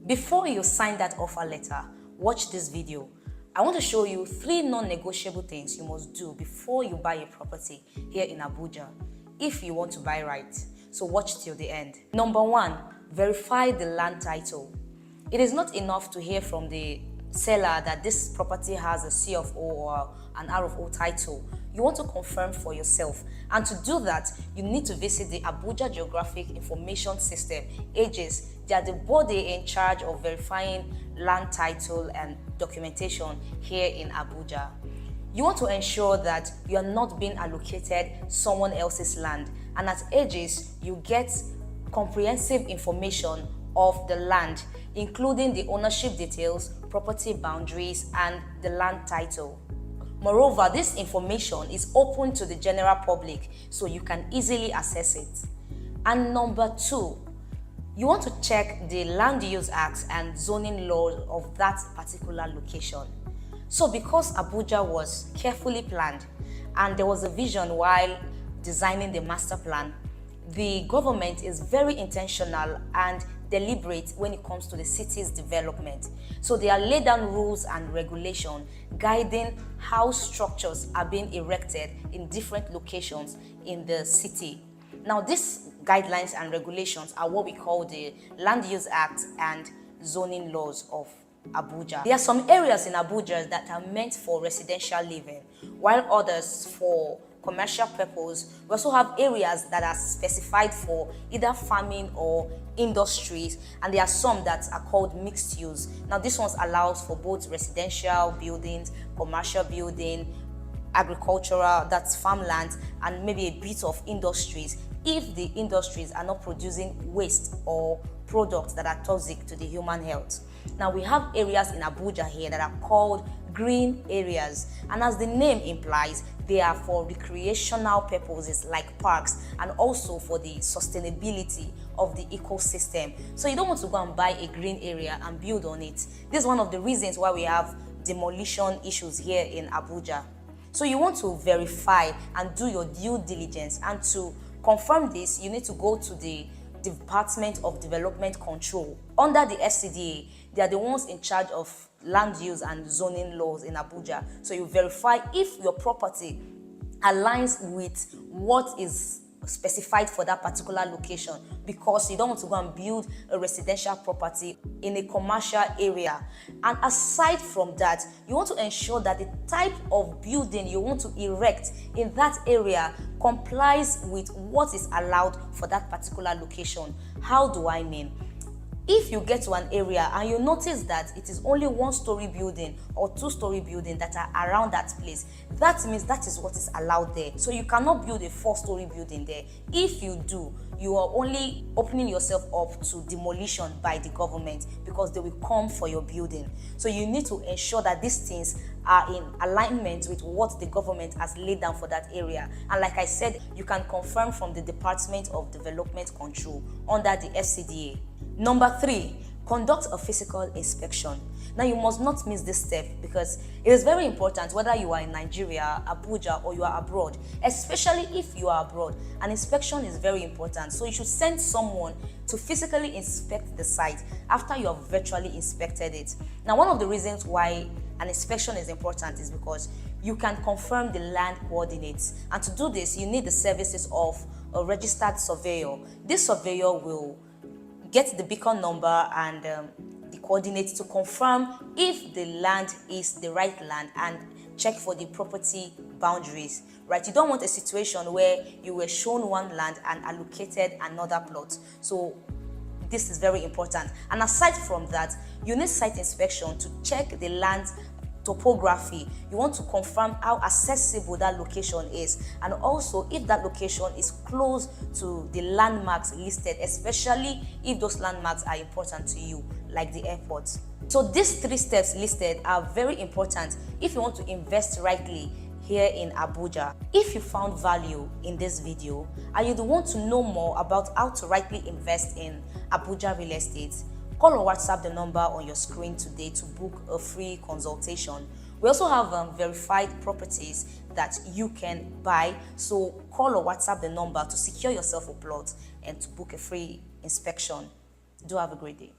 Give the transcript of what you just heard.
Before you sign that offer letter, watch this video. I want to show you 3 non-negotiable things you must do before you buy a property here in Abuja if you want to buy right. So watch till the end. Number 1, verify the land title. It is not enough to hear from the seller that this property has a C of O or an R of O title. You want to confirm for yourself, and to do that you need to visit the Abuja Geographic Information System, AGIS. They are the body in charge of verifying land title and documentation here in Abuja. You want to ensure that you are not being allocated someone else's land, and at AGIS you get comprehensive information of the land, including the ownership details, property boundaries, and the land title. Moreover, this information is open to the general public, so you can easily access it. And number 2, you want to check the Land Use Act and zoning laws of that particular location. So because Abuja was carefully planned and there was a vision while designing the master plan, the government is very intentional and deliberate when it comes to the city's development. So there are laid down rules and regulations guiding how structures are being erected in different locations in the city. Now, these guidelines and regulations are what we call the Land Use Act and zoning laws of Abuja. There are some areas in Abuja that are meant for residential living, while others for commercial purpose. We also have areas that are specified for either farming or industries, and there are some that are called mixed use. Now, this one allows for both residential buildings, commercial building, agricultural, that's farmland, and maybe a bit of industries if the industries are not producing waste or products that are toxic to the human health. Now, we have areas in Abuja here that are called green areas, and as the name implies, they are for recreational purposes like parks, and also for the sustainability of the ecosystem. So you don't want to go and buy a green area and build on it. This is one of the reasons why we have demolition issues here in Abuja. So you want to verify and do your due diligence, and to confirm this, you need to go to the Department of Development Control. Under the FCDA, they are the ones in charge of land use and zoning laws in Abuja. So you verify if your property aligns with what is specified for that particular location, because you don't want to go and build a residential property in a commercial area. And aside from that, you want to ensure that the type of building you want to erect in that area complies with what is allowed for that particular location. How do I mean? If you get to an area and you notice that it is only 1-story building or 2-story building that are around that place, that means that is what is allowed there. So you cannot build a 4-story building there. If you do, you are only opening yourself up to demolition by the government, because they will come for your building. So you need to ensure that these things are in alignment with what the government has laid down for that area. And like I said, you can confirm from the Department of Development Control under the FCDA. Number 3, conduct a physical inspection. Now, you must not miss this step, because it is very important whether you are in Nigeria, Abuja, or you are abroad, especially if you are abroad. An inspection is very important. So you should send someone to physically inspect the site after you have virtually inspected it. Now, one of the reasons why an inspection is important is because you can confirm the land coordinates. And to do this, you need the services of a registered surveyor. This surveyor will get the beacon number and the coordinates to confirm if the land is the right land, and check for the property boundaries, right? You don't want a situation where you were shown one land and allocated another plot. So this is very important. And aside from that, you need site inspection to check the land topography. You want to confirm how accessible that location is, and also if that location is close to the landmarks listed, especially if those landmarks are important to you, like the airport. So these 3 steps listed are very important if you want to invest rightly here in Abuja. If you found value in this video and you want to know more about how to rightly invest in Abuja real estate, call or WhatsApp the number on your screen today to book a free consultation. We also have verified properties that you can buy, so call or WhatsApp the number to secure yourself a plot and to book a free inspection. Do have a great day.